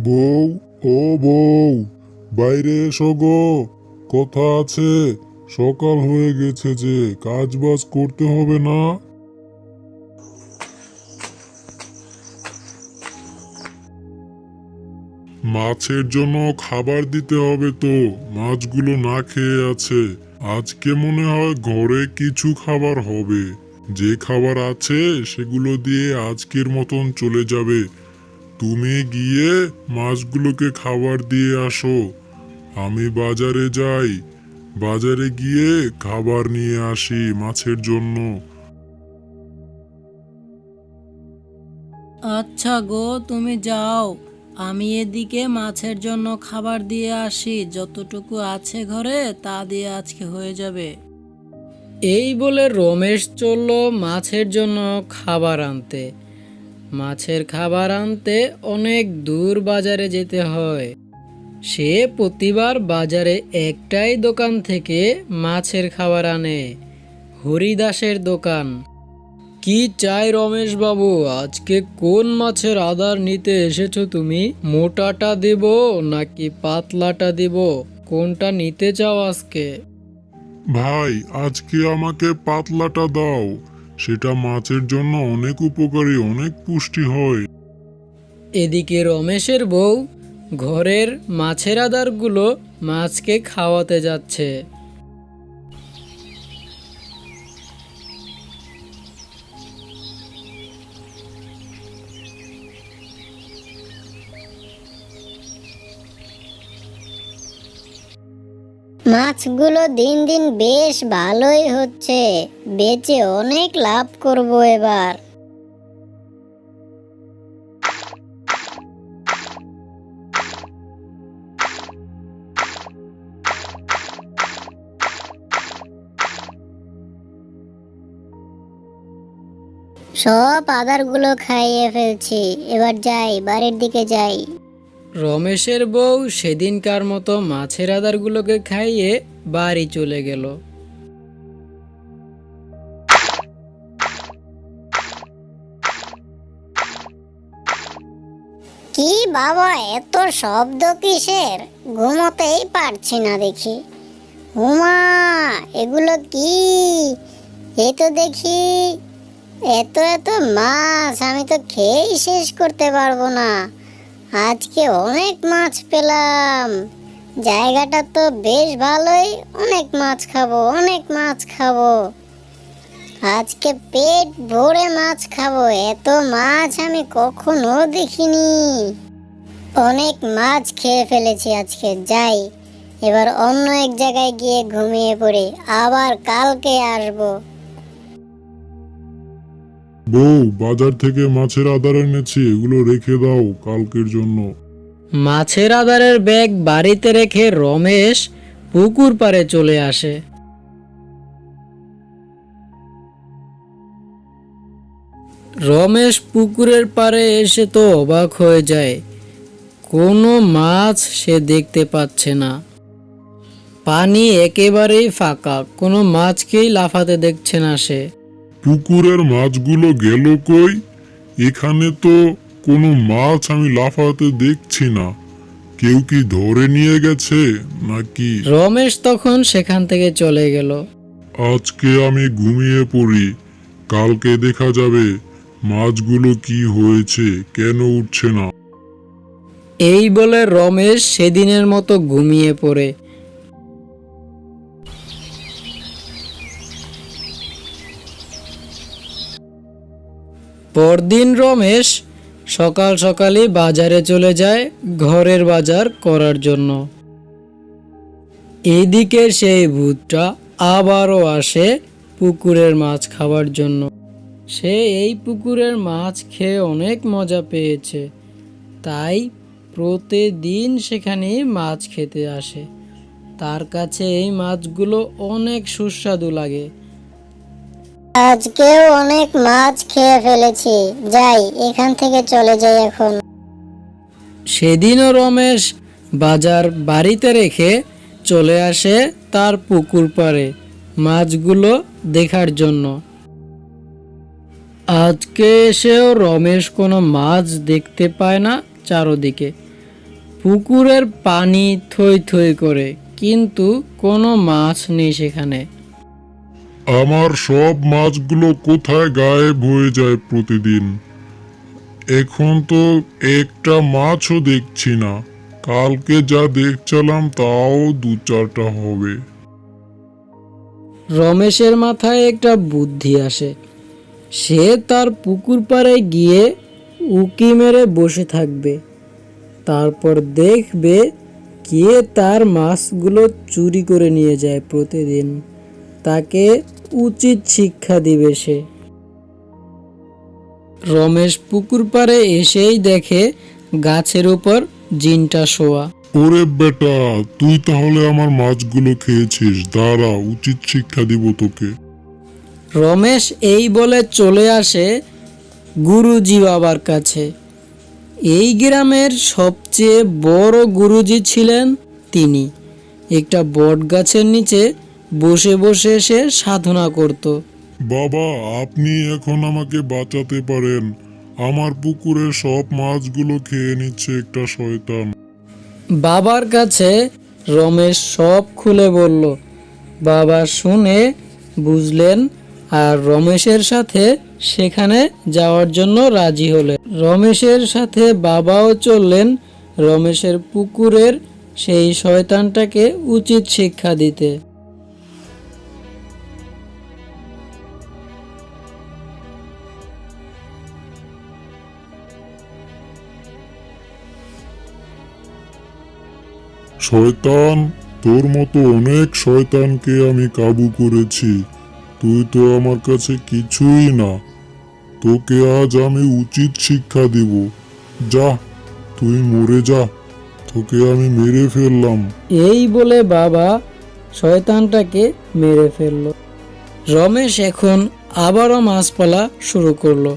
বউ, ও বউ, বাইরে এসো গো। কথা আছে, সকাল হয়ে গেছে যে, কাজ বাজ করতে হবে না? মাছের জন্য খাবার দিতে হবে তো, মাছগুলো না খেয়ে আছে। আজকে মনে হয় ঘরে কিছু খাবার হবে। যে খাবার আছে সেগুলো দিয়ে আজকের মতন চলে যাবে। তুমি গিয়ে মাছগুলোকে খাবার দিয়ে আসো। আমি বাজারে যাই, বাজারে গিয়ে খাবার নিয়ে আসি মাছের জন্য। আচ্ছা গো, তুমি যাও, আমি এদিকে মাছের জন্য খাবার দিয়ে আসি। যতটুকু আছে ঘরে তা দিয়ে আজকে হয়ে যাবে। এই বলে রমেশ চলল মাছের জন্য খাবার আনতে। মাছের খাবার আনতে অনেক দূর বাজারে যেতে হয়। সে প্রতিবার বাজারে একটাই দোকান থেকে মাছের খাবার আনে, হরিদাসের দোকান। কি চাই রমেশ বাবু, আজকে কোন মাছের আদার নিতে এসেছো তুমি? মোটাটা দেব নাকি পাতলাটা দেব, কোনটা নিতে চাও আজকে? ভাই, আজকে আমাকে পাতলাটা দাও। সেটা মাছের জন্য অনেক উপকারী, অনেক পুষ্টি হয়। এদিকে রমেশের বউ ঘরের মাছের আদারগুলো মাছকে খাওয়াতে যাচ্ছে। মাছগুলো দিন দিন বেশ ভালোই হচ্ছে, বেচে অনেক লাভ করব এবার। সব আদারগুলো খাইয়ে ফেলছি, এবার যাই, বাড়ির দিকে যাই। রমেশের বউ সেদিনকার মতো মাছের আদারগুলোকে খাইয়ে বাড়ি চলে গেল। কি বাবা, এত শব্দ কিসের? ঘুমোতেই পারছি না দেখি। উমা, এগুলো কি? এ তো দেখি এত এত মাছ, আমি তো খেয়েই শেষ করতে পারবো না। আজকে অনেক মাছ পেলাম, জায়গাটা তো বেশ ভালোই। অনেক মাছ খাবো, অনেক মাছ খাবো। আজকে পেট ভরে মাছ খাবো, এত মাছ আমি কখনো দেখিনি। অনেক মাছ খেয়ে ফেলেছি আজকে, যাই এবার অন্য এক জায়গায় গিয়ে ঘুমিয়ে পড়ি, আবার কালকে আসবো। বউ, বাজার থেকে মাছের আদার এনেছি, এগুলো রেখে দাও কালকের জন্য। মাছের আদারের ব্যাগ বাড়িতে রেখে রমেশ পুকুর পাড়ে চলে আসে। রমেশ পুকুরের পাড়ে এসে তো অবাক হয়ে যায়, কোনো মাছ সে দেখতে পাচ্ছে না। পানি একেবারেই ফাঁকা, কোনো মাছকেই লাফাতে দেখছে না সে। পুকুরের মাছগুলো গেল কই? এখানে তো কোনো মাছ আমি লাফাতে দেখছি না। কেউ কি ধরে নিয়ে গেছে নাকি? রমেশ তখন সেখান থেকে চলে গেল। আজকে আমি ঘুমিয়ে পড়ি, কালকে দেখা যাবে মাছগুলো কি হয়েছে, কেন উঠছে না। এই বলে রমেশ সেদিনের মতো ঘুমিয়ে পড়ে। পরদিন রমেশ সকাল সকালই বাজারে চলে যায় ঘরের বাজার করার জন্য। এইদিকে সেই ভূতটা আবারও আসে পুকুরের মাছ খাওয়ার জন্য। সে এই পুকুরের মাছ খেয়ে অনেক মজা পেয়েছে, তাই প্রতিদিন সেখানে মাছ খেতে আসে। তার কাছে এই মাছগুলো অনেক সুস্বাদু লাগে। আজকেও অনেক মাছ খেয়ে ফেলেছি, যাই, এখান থেকে চলে যাই এখন। সেদিনও রমেশ বাজার বাড়িতে রেখে চলে আসে তার পুকুর পাড়ে মাছগুলো দেখার জন্য। আজকে এসেও রমেশ কোনো মাছ দেখতে পায় না চারদিকে। পুকুরের পানি থই থই করে, কিন্তু কোনো মাছ নেই সেখানে। আমার সব মাছগুলো কোথায় গায়েব হয়ে যায় প্রতিদিন। এখন তো একটা মাছও দেখছি না। কালকে যা দেখছিলাম তাও 2-4টা হবে। রমেশের মাথায় একটা বুদ্ধি আসে। সে তার পুকুর পাড়ে গিয়ে উকি মেরে বসে থাকবে, তারপর দেখবে কে তার মাছগুলো চুরি করে নিয়ে যায় প্রতিদিন। তাকে উচিত শিক্ষা দিবে সে। রমেশ পুকুর পাড়ে এসেই দেখে গাছের উপর জিনটা শোয়া। ওরে বেটা, তুই তাহলে আমার মাছগুলো খেয়েছিস, দাঁড়া, উচিত শিক্ষা দিব তোকে। রমেশ এই বলে চলে আসে গুরুজি বাবার কাছে। এই গ্রামের সবচেয়ে বড় গুরুজি ছিলেন তিনি। একটা বট গাছের নিচে বসে বসে সে সাধনা করত। বাবা, আপনি এখন আমাকে বাঁচাতে পারেন। আমার পুকুরে সব মাছগুলো খেয়ে নিচ্ছে একটা শয়তান। বাবার কাছে রমেশ সব খুলে বলল। বাবা শুনে বুঝলেন আর রমেশের সাথে সেখানে যাওয়ার জন্য রাজি হলেন। রমেশের সাথে বাবাও চললেন রমেশের পুকুরের সেই শয়তানটাকে উচিত শিক্ষা দিতে। শয়তান, তোর মতো অনেক শয়তানকে আমি কাবু করেছি। তুই তো আমার কাছে কিছুই না। তোকে আজ আমি উচিত শিক্ষা দিব। যা, তুই মরে যা। তোকে আমি মেরে ফেললাম। এই বলে বাবা শয়তানটাকে মেরে ফেলল। রমেশ এখন আবারও মাছ পালা শুরু করলো।